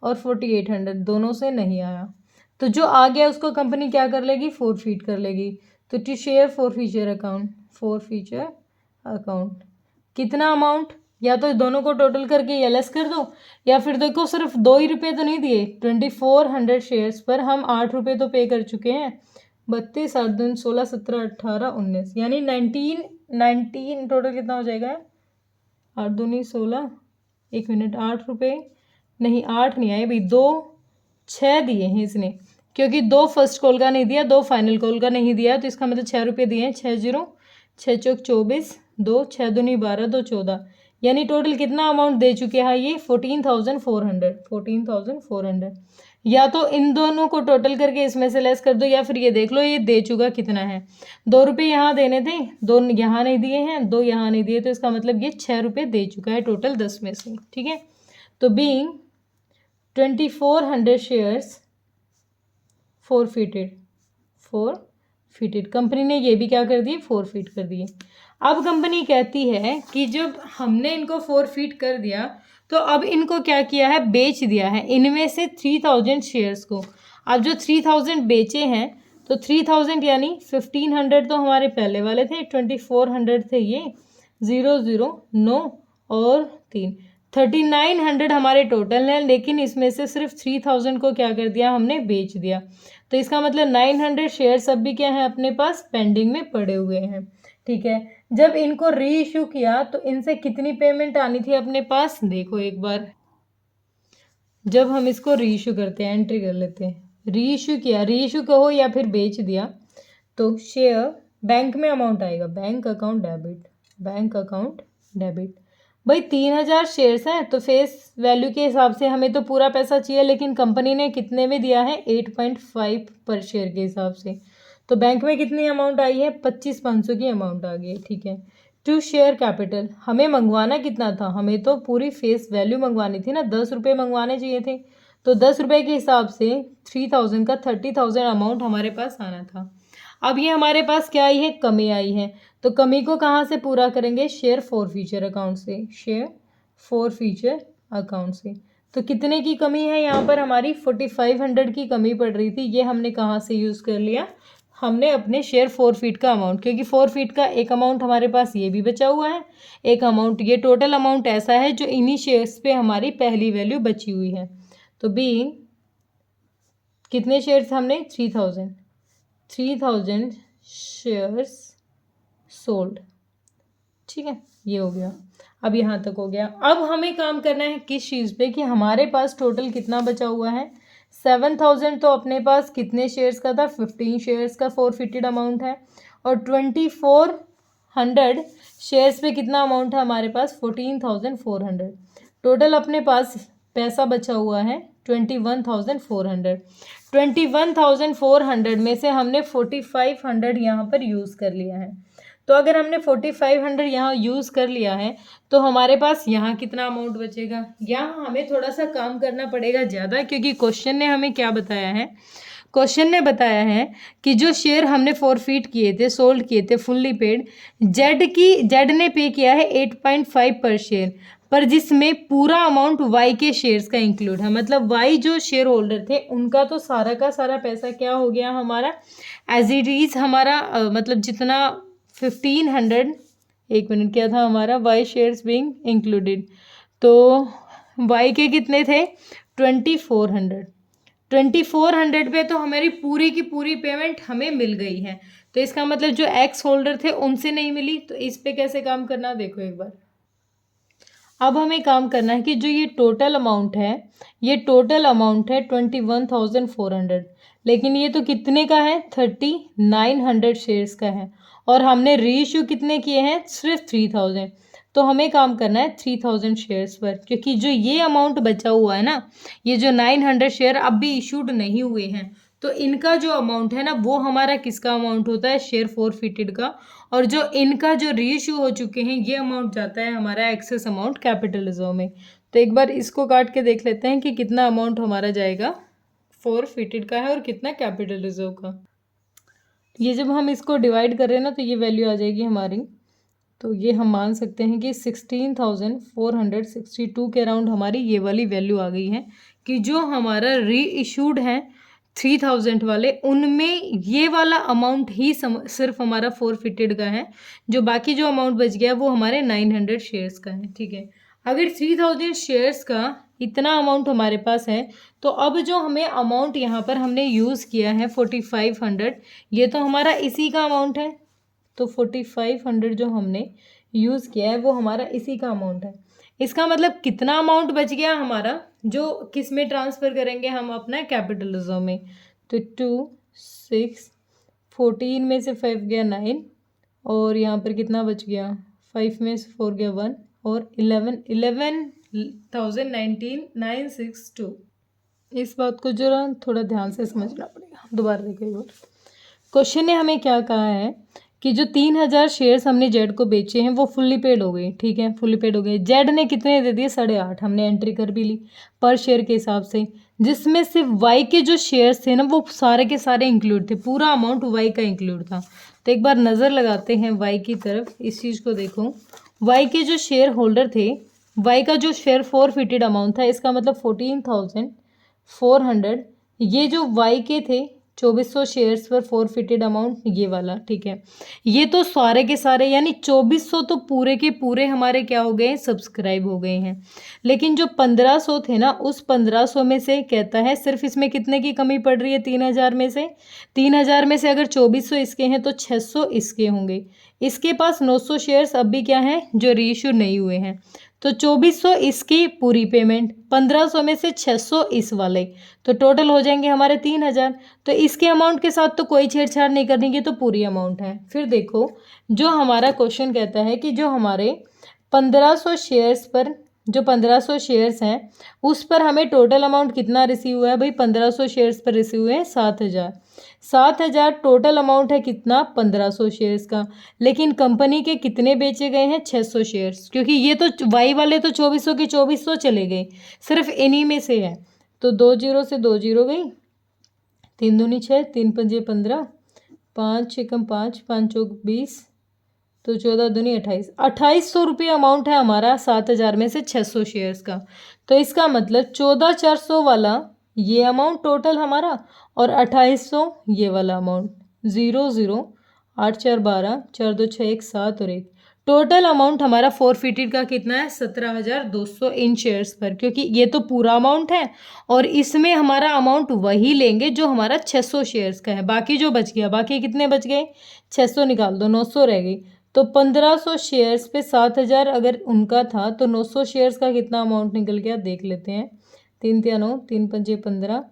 [SPEAKER 1] और 4800 दोनों से नहीं आया, तो जो आ गया उसको कंपनी क्या कर लेगी, फॉरफिट कर लेगी। तो टू शेयर फॉरफीचर अकाउंट कितना अमाउंट, या तो दोनों को टोटल करके ये लेस कर दो, या फिर देखो सिर्फ 2 ही रुपये तो नहीं दिए, 2400 शेयर्स पर हम 8 रुपये तो पे कर चुके हैं, 32 8 दूनी 16 17 18 19 यानी 19 टोटल कितना हो जाएगा, 8 दूनी 16, 1 मिनट, 8 रुपये नहीं, 8 नहीं आए भाई, 2 6 दिए हैं इसने, क्योंकि 2 फर्स्ट कॉल का नहीं दिया, 2 फाइनल कॉल का नहीं दिया, तो इसका मतलब 6 रुपये दिए हैं, 6 0 6 चौक 24, 2 6 दूनी 12 2 14, यानी टोटल कितना अमाउंट दे चुके हैं ये, 14,400। या तो इन दोनों को टोटल करके इसमें से लेस कर दो, या फिर ये देख लो ये दे चुका कितना है, 2 रुपये यहाँ देने थे, 2 यहाँ नहीं दिए हैं, 2 यहाँ नहीं दिए, तो इसका मतलब ये 6 रुपये दे चुका है टोटल 10 में से। ठीक है, तो बीइंग 2400 शेयर्स फॉरफिटेड, कंपनी ने ये भी क्या कर दिए, फॉरफिट कर दिए। अब कंपनी कहती है कि जब हमने इनको फॉरफिट कर दिया, तो अब इनको क्या किया है, बेच दिया है इनमें से 3000 शेयर्स को। अब जो 3000 बेचे हैं, तो 3000 यानी 1500 तो हमारे पहले वाले थे, 2400 थे ये, 0 0 9 और 3, 3900 हमारे टोटल हैं, लेकिन इसमें से सिर्फ 3000 को क्या कर दिया, हमने बेच दिया। तो इसका मतलब 900 शेयर्स अब भी क्या है, अपने पास पेंडिंग में पड़े हुए हैं। ठीक है, जब इनको री इशू किया तो इनसे कितनी पेमेंट आनी थी अपने पास, देखो एक बार, जब हम इसको री इशू करते हैं, एंट्री कर लेते हैं, री इशू किया, री इशू कहो या फिर बेच दिया, तो शेयर बैंक में अमाउंट आएगा, bank account debit, bank account debit. भाई 3000 शेयर्स हैं तो फेस वैल्यू के हिसाब से हमें तो पूरा पैसा चाहिए, लेकिन कंपनी ने कितने में दिया है, 8.5 पर शेयर के हिसाब से। तो बैंक में कितनी अमाउंट आई है, 25,500 की अमाउंट आ गई है, ठीक है। टू शेयर कैपिटल, हमें मंगवाना कितना था, हमें तो पूरी फेस वैल्यू मंगवानी थी ना, 10 रुपये मंगवाने चाहिए थे। तो 10 रुपये के हिसाब से 3000 का 30,000 अमाउंट हमारे पास आना था। अब ये हमारे पास क्या आई है, कमी आई है। तो कमी को कहाँ से पूरा करेंगे, शेयर फॉर फ्यूचर अकाउंट से, शेयर फॉर फ्यूचर अकाउंट से। तो कितने की कमी है यहाँ पर, हमारी 4500 की कमी पड़ रही थी। ये हमने कहाँ से यूज़ कर लिया, हमने अपने शेयर फॉरफीट का अमाउंट, क्योंकि फॉरफीट का एक अमाउंट हमारे पास ये भी बचा हुआ है, एक अमाउंट, ये टोटल अमाउंट ऐसा है जो इन्हीं शेयर्स पे हमारी पहली वैल्यू बची हुई है। तो बी कितने शेयर्स हमने, 3000 शेयर्स सोल्ड, ठीक है, ये हो गया। अब यहाँ तक हो गया। अब हमें काम करना है किस चीज़ पे, कि हमारे पास टोटल कितना बचा हुआ है, 7000 तो अपने पास कितने शेयर्स का था, 15 शेयर्स का फॉरफिटेड अमाउंट है, और 2400 शेयर्स पे कितना अमाउंट है हमारे पास, 14400। टोटल अपने पास पैसा बचा हुआ है 21,400। 21,400 में से हमने 4500 यहाँ पर यूज़ कर लिया है। तो अगर हमने 4500 यहाँ यूज़ कर लिया है तो हमारे पास यहाँ कितना अमाउंट बचेगा, यहाँ हमें थोड़ा सा काम करना पड़ेगा ज़्यादा, क्योंकि क्वेश्चन ने हमें क्या बताया है, क्वेश्चन ने बताया है कि जो शेयर हमने फॉरफीट किए थे, सोल्ड किए थे, फुल्ली पेड, जेड ने पे किया है 8.5 पर शेयर, पर जिसमें पूरा अमाउंट वाई के शेयर्स का इंक्लूड है। मतलब वाई जो शेयर होल्डर थे उनका तो सारा का सारा पैसा क्या हो गया हमारा, एज इट इज़ हमारा मतलब जितना 1500, एक मिनट क्या था हमारा, वाई शेयर्स बीइंग इंक्लूडेड, तो वाई के कितने थे 2400 पे तो हमारी पूरी की पूरी पेमेंट हमें मिल गई है। तो इसका मतलब जो एक्स होल्डर थे उनसे नहीं मिली, तो इस पे कैसे काम करना देखो एक बार। अब हमें काम करना है कि जो ये टोटल अमाउंट है, ये टोटल अमाउंट है 21,400, लेकिन ये तो कितने का है, 3900 शेयर्स का है, और हमने रीइश्यू कितने किए हैं, सिर्फ 3000। तो हमें काम करना है 3000 शेयर्स पर, क्योंकि जो ये अमाउंट बचा हुआ है ना, ये जो 900 शेयर अब भी इशूड नहीं हुए हैं, तो इनका जो अमाउंट है ना वो हमारा किसका अमाउंट होता है, शेयर फॉरफिटेड का, और जो इनका जो रीइश्यू हो चुके हैं ये अमाउंट जाता है हमारा एक्सेस अमाउंट कैपिटल रिजर्व में। तो एक बार इसको काट के देख लेते हैं कि कितना अमाउंट हमारा जाएगा फॉरफिटेड का है और कितना कैपिटल रिजर्व का। ये जब हम इसको डिवाइड कर रहे हैं ना तो ये वैल्यू आ जाएगी हमारी, तो ये हम मान सकते हैं कि 16,462 के अराउंड हमारी ये वाली वैल्यू आ गई है, कि जो हमारा री इशूड है 3000 वाले, उनमें ये वाला अमाउंट ही सिर्फ हमारा फॉरफिटेड का है, जो बाकी जो अमाउंट बच गया वो हमारे 900 शेयर्स का है, ठीक है। अगर 3000 शेयर्स का इतना अमाउंट हमारे पास है, तो अब जो हमें अमाउंट यहाँ पर हमने यूज़ किया है 4500, ये तो हमारा इसी का अमाउंट है। तो 4500 जो हमने यूज़ किया है वो हमारा इसी का अमाउंट है। इसका मतलब कितना अमाउंट बच गया हमारा, जो किस में ट्रांसफ़र करेंगे हम, अपना कैपिटल रिजर्व में। तो 2 6 14 में से 5 गया 9, और यहाँ पर कितना बच गया, 5 में से 4 गया 1, और 11,019,962। इस बात को जरा थोड़ा ध्यान से समझना पड़ेगा, दोबारा देखो एक बार। क्वेश्चन ने हमें क्या कहा है कि जो 3000 शेयर्स हमने जेड को बेचे हैं वो फुल्ली पेड हो गए, ठीक है, फुल्ली पेड हो गए। जेड ने कितने दे दिए, 8.5, हमने एंट्री कर भी ली पर शेयर के हिसाब से, जिसमें सिर्फ वाई के जो शेयर्स थे ना वो सारे के सारे इंक्लूड थे, पूरा अमाउंट वाई का इंक्लूड था। तो एक बार नज़र लगाते हैं वाई की तरफ, इस चीज़ को देखो। वाई के जो शेयर होल्डर थे, वाई का जो शेयर फॉरफिटेड अमाउंट था, इसका मतलब 14,400, ये जो वाई के थे 2400 शेयर्स पर फॉरफिटेड अमाउंट ये वाला, ठीक है। ये तो सारे के सारे यानी 2400 तो पूरे के पूरे हमारे क्या हो गए हैं, सब्सक्राइब हो गए हैं। लेकिन जो 1500 थे ना, उस 1500 में से कहता है सिर्फ इसमें कितने की कमी पड़ रही है, 3000 में से। 3000 में से अगर 2400 इसके हैं तो 600 इसके होंगे। इसके पास 900 शेयर्स अब भी क्या हैं, जो रीइश्यू नहीं हुए हैं। तो 2400 इसकी पूरी पेमेंट, 1500 में से 600 इस वाले, तो टोटल हो जाएंगे हमारे 3000। तो इसके अमाउंट के साथ तो कोई छेड़छाड़ नहीं करनी, ये तो पूरी अमाउंट है। फिर देखो जो हमारा क्वेश्चन कहता है कि जो हमारे 1500 शेयर्स पर, जो 1500 शेयर्स हैं उस पर हमें टोटल अमाउंट कितना रिसीव हुआ है भाई, 1500 शेयर्स पर रिसीव हुए हैं 7000। 7000 टोटल अमाउंट है कितना, 1500 शेयर्स का। लेकिन कंपनी के कितने बेचे गए हैं, 600 शेयर्स, क्योंकि ये तो वाई वाले तो 2400 के 2400 चले गए, सिर्फ इन्हीं में से है। तो 2 जीरो से 2 जीरो गई, 3 दूनी 6, 3 पंजे 15, 5 एकम 5, 5 चौक 20, तो 14 दूनी 28, 2800 रुपये अमाउंट है हमारा 7000 में से 600 शेयर्स का। तो इसका मतलब 14400 वाला ये अमाउंट टोटल हमारा, और 2800 ये वाला अमाउंट। 0 0 8 4 12, 4 2 6 1 7 और 1, टोटल अमाउंट हमारा फोरफिटेड का कितना है, 17200 इन शेयर्स पर, क्योंकि ये तो पूरा अमाउंट है और इसमें हमारा अमाउंट वही लेंगे जो हमारा 600 शेयर्स का है। बाकी जो बच गया, बाकी कितने बच गए, 600 निकाल दो, 900 रह गई। तो 1500 शेयर्स पे 7000 अगर उनका था तो 900 शेयर्स का कितना अमाउंट निकल गया, देख लेते हैं। 3 तिया 9, 3 पंजे 15,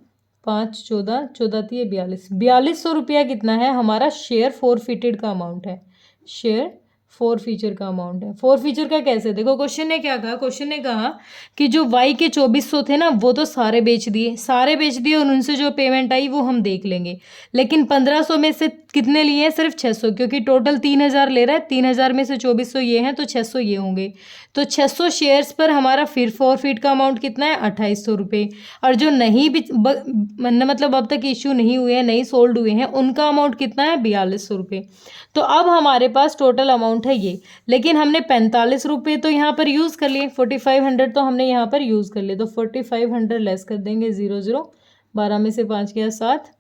[SPEAKER 1] 5 14, 14 तिये 42, 4200 रुपया कितना है हमारा शेयर फोरफिटेड का अमाउंट है। शेयर फोर फीचर का अमाउंट है। फोर फीचर का कैसे, देखो क्वेश्चन ने क्या कहा, क्वेश्चन ने कहा कि जो वाई के 2400 थे ना वो तो सारे बेच दिए, सारे बेच दिए और उनसे जो पेमेंट आई वो हम देख लेंगे। लेकिन 1500 में से कितने लिए हैं, सिर्फ 600, क्योंकि टोटल 3000 ले रहा है, 3000 में से 2400 ये हैं तो 600 ये होंगे। तो 600 शेयर्स पर हमारा फिर फोरफिट का अमाउंट कितना है, 2800 रुपये। और जो नहीं मतलब अब तक इश्यू नहीं हुए हैं, नहीं सोल्ड हुए हैं, उनका अमाउंट कितना है, 4200 रुपये। तो अब हमारे पास टोटल अमाउंट है ये, लेकिन हमने 45 रुपये तो यहाँ पर यूज़ कर लिए, 4500 तो हमने यहाँ पर यूज़ कर लिए। तो 4500 लेस कर देंगे, 0 0, 12 में से 5 गया 7,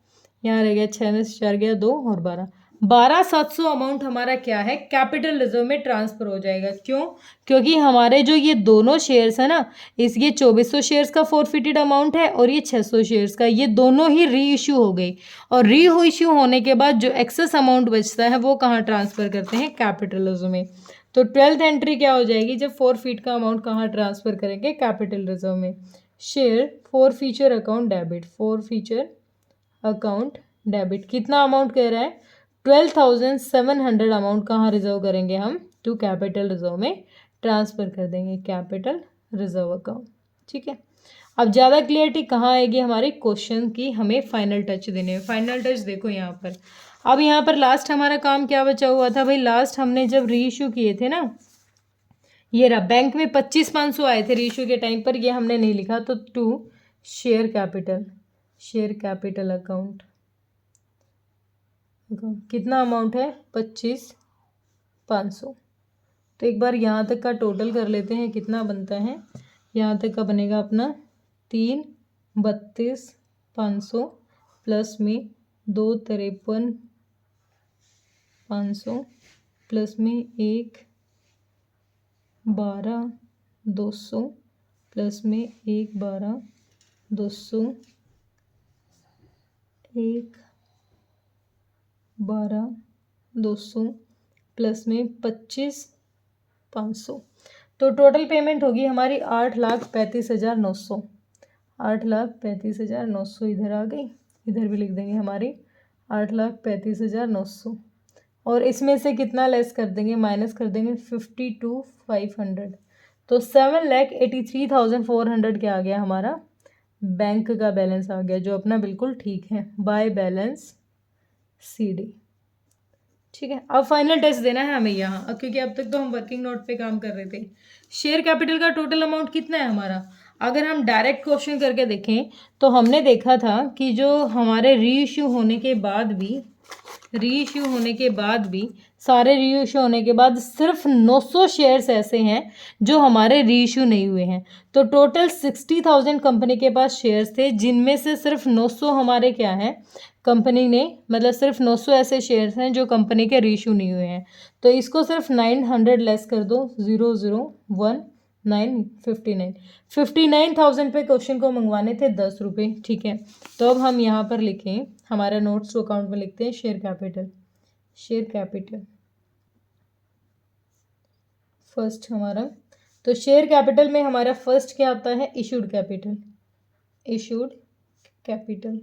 [SPEAKER 1] यहाँ रह गया 6 में से 4 गया 2 और 12, 12700 अमाउंट हमारा क्या है, कैपिटल रिजर्व में ट्रांसफर हो जाएगा। क्यों, क्योंकि हमारे जो ये दोनों शेयर्स है ना, इस ये 2400 शेयर्स का फोरफिटेड अमाउंट है और ये 600 शेयर्स का, ये दोनों ही री इशू हो गई। और री इशू होने के बाद जो एक्सेस अमाउंट बचता है वो कहाँ ट्रांसफर करते हैं, कैपिटल रिजर्व में। तो 12th एंट्री क्या हो जाएगी, जब फोरफिट का अमाउंट कहाँ ट्रांसफर करेंगे, कैपिटल रिजर्व में। Share four feature account debit, four feature account debit, कितना अमाउंट कह रहा है, 12,700 अमाउंट कहाँ रिजर्व करेंगे हम, टू कैपिटल रिजर्व में ट्रांसफ़र कर देंगे, कैपिटल रिजर्व अकाउंट। ठीक है, अब ज़्यादा क्लियरिटी कहाँ आएगी, हमारे क्वेश्चन की हमें फाइनल टच देने में। फाइनल टच देखो यहाँ पर, अब यहाँ पर लास्ट हमारा काम क्या बचा हुआ था भाई, लास्ट हमने जब री इशू किए थे ना, ये रहा, बैंक में 25,500 आए थे री इशू के टाइम पर, ये हमने नहीं लिखा, तो टू शेयर कैपिटल अकाउंट, कितना अमाउंट है, 25,500। तो एक बार यहाँ तक का टोटल कर लेते हैं, कितना बनता है, यहाँ तक का बनेगा अपना 3,32,500 प्लस में 2,53,500 प्लस में 1,12,200 प्लस में 1,12,200, 1,12,200 प्लस में 25,500। तो टोटल पेमेंट होगी हमारी 8,35,900, 8,35,900 इधर आ गई, इधर भी लिख देंगे हमारी 8,35,900, और इसमें से कितना लेस कर देंगे, माइनस कर देंगे 52,500। तो 7,83,400 क्या आ गया हमारा, बैंक का बैलेंस आ गया, जो अपना बिल्कुल ठीक है, बाय बैलेंस CD। ठीक है, अब फाइनल टेस्ट देना है हमें यहाँ, क्योंकि अब तक तो हम वर्किंग नोट पे काम कर रहे थे। शेयर कैपिटल का टोटल अमाउंट कितना है हमारा, अगर हम डायरेक्ट क्वेश्चन करके देखें तो हमने देखा था कि जो हमारे री इशू होने के बाद भी सारे री इशू होने के बाद सिर्फ 900 शेयर्स ऐसे हैं जो हमारे री इशू नहीं हुए हैं। तो टोटल 60,000 कंपनी के पास शेयर्स थे, जिनमें से सिर्फ 900 हमारे क्या हैं, कंपनी ने, मतलब सिर्फ 900 ऐसे शेयर्स हैं जो कंपनी के री इशू नहीं हुए हैं। तो इसको सिर्फ 900 लेस कर दो, 0,01959, 59,000 पे क्वेश्चन को मंगवाने थे 10 रुपये। ठीक है, तो अब हम यहाँ पर लिखें, हमारा नोट्स टू अकाउंट में लिखते हैं शेयर कैपिटल फर्स्ट हमारा तो शेयर कैपिटल में हमारा फर्स्ट क्या आता है, issued capital. Issued capital,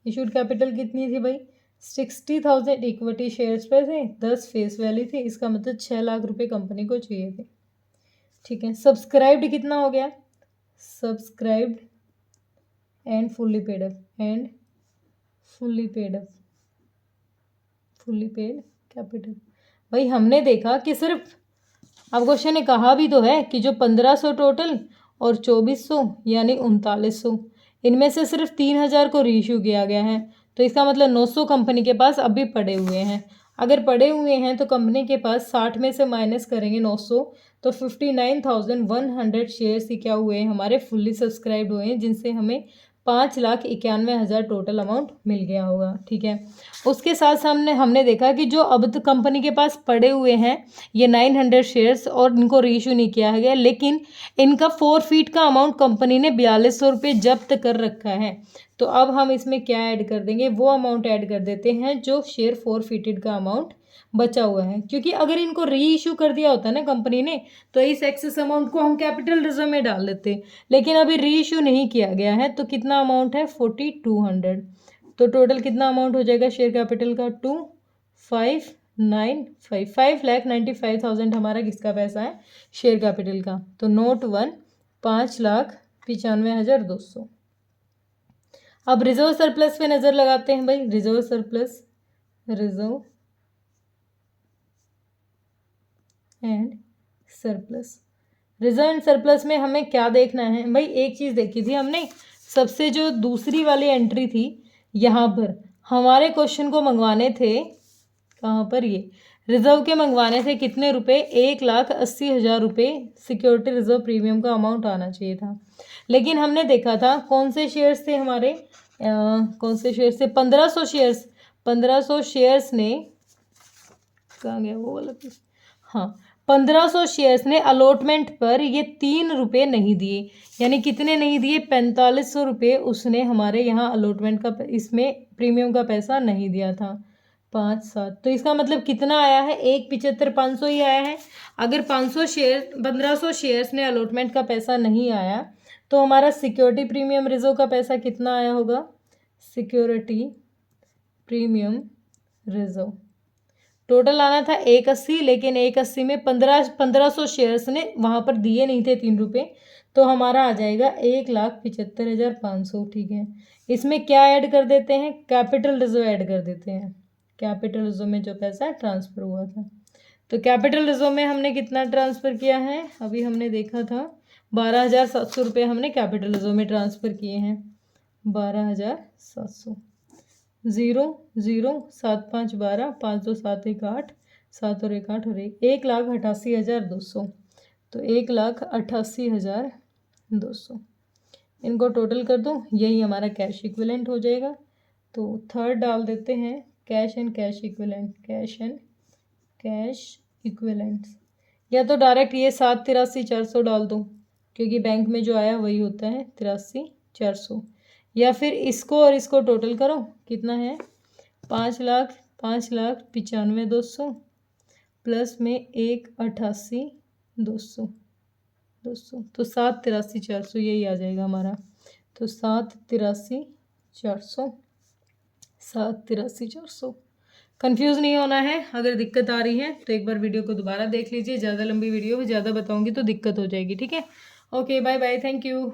[SPEAKER 1] issued capital कितनी थी भाई, 60,000 इक्विटी शेयर्स पे थे, 10 फेस वैल्यू थी, इसका मतलब 6 लाख रुपए कंपनी को चाहिए थे। ठीक है, सब्सक्राइब्ड कितना हो गया, subscribed and fully paid up, and fully paid up, fully paid capital. भाई हमने देखा कि सिर्फ, अब क्वेश्चन ने कहा भी तो है कि जो 1500 टोटल और 2400 यानी 3900, इनमें से सिर्फ 3000 को रीइश्यू किया गया है, तो इसका मतलब 900 कंपनी के पास अभी पड़े हुए हैं। अगर पड़े हुए हैं तो कंपनी के पास 60 में से माइनस करेंगे 900, तो 59,100 शेयर्स ही क्या हुए हैं, हमारे फुल्ली सब्सक्राइब्ड हुए हैं, जिनसे हमें 5,91,000 टोटल अमाउंट मिल गया होगा। ठीक है, उसके साथ सामने हमने देखा कि जो अब तो कंपनी के पास पड़े हुए हैं ये 900 शेयर्स और इनको रीइश्यू नहीं किया गया, लेकिन इनका 4 फीट का अमाउंट कंपनी ने 4200 रुपये जब्त कर रखा है। तो अब हम इसमें क्या ऐड कर देंगे, वो अमाउंट ऐड कर देते हैं जो शेयर 4 फीटेड का अमाउंट बचा हुआ है, क्योंकि अगर इनको री इशू कर दिया होता ना कंपनी ने, तो इस एक्सेस अमाउंट को हम कैपिटल रिजर्व में डाल देते, लेकिन अभी री इशू नहीं किया गया है। तो कितना अमाउंट है, 4200। तो टोटल कितना अमाउंट हो जाएगा शेयर कैपिटल का, 5,95,5,95,000 हमारा किसका पैसा है, शेयर कैपिटल का। तो नोट 1, 5,95,200। अब रिजर्व सरप्लस पे नज़र लगाते हैं भाई, reserve surplus, reserve and surplus. Reserve and surplus में हमें क्या देखना है भाई, एक चीज़ देखी थी हमने, सबसे जो दूसरी वाली एंट्री थी यहाँ पर हमारे क्वेश्चन को मंगवाने थे, कहाँ पर, ये रिजर्व के मंगवाने थे कितने रुपए, 1,80,000 रुपये सिक्योरिटी रिजर्व प्रीमियम का अमाउंट आना चाहिए था। लेकिन हमने देखा था कौन से शेयर्स थे हमारे, कौन से शेयर्स थे, 1500 शेयर्स, 1500 शेयर्स ने, कहाँ गया वो वाला, हाँ 1500 शेयर्स ने अलॉटमेंट पर ये 3 रुपये नहीं दिए, यानी कितने नहीं दिए, 4500 रुपये उसने हमारे यहाँ अलॉटमेंट का, इसमें प्रीमियम का पैसा नहीं दिया था। 5,7, तो इसका मतलब कितना आया है, 1,75,500 ही आया है। अगर 1500 शेयर्स ने अलॉटमेंट का पैसा नहीं आया, तो हमारा सिक्योरिटी प्रीमियम रिजर्व का पैसा कितना आया होगा, सिक्योरिटी प्रीमियम रिजर्व टोटल आना था 180, लेकिन 180 में 1500 शेयर्स ने वहाँ पर दिए नहीं थे 3 रुपये, तो हमारा आ जाएगा 1,75,500। ठीक है, इसमें क्या ऐड कर देते हैं, कैपिटल रिजर्व ऐड कर देते हैं, कैपिटल रिजर्व में जो पैसा ट्रांसफ़र हुआ था। तो कैपिटल रिजर्व में हमने कितना ट्रांसफ़र किया है, अभी हमने देखा था 12,700 रुपये हमने कैपिटल रिजर्व में ट्रांसफ़र किए हैं, 12,700। 0 0 7 5 12, 5 2 7 1 8, 7 और 1 8 और 1,88,200। तो 1,88,200 इनको टोटल कर दो, यही हमारा कैश इक्विवेलेंट हो जाएगा। तो थर्ड डाल देते हैं, cash and cash equivalent, cash and cash equivalents, या तो डायरेक्ट ये 7,83,400 डाल दो, क्योंकि बैंक में जो आया वही होता है 83,400, या फिर इसको और इसको टोटल करो, कितना है 5,95,200 प्लस में 1,88,200, तो 7,83,400 यही आ जाएगा हमारा। तो 7,83,400 कंफ्यूज नहीं होना है। अगर दिक्कत आ रही है तो एक बार वीडियो को दोबारा देख लीजिए, ज़्यादा लंबी वीडियो ज़्यादा बताऊंगी तो दिक्कत हो जाएगी। ठीक है, okay bye bye, thank you.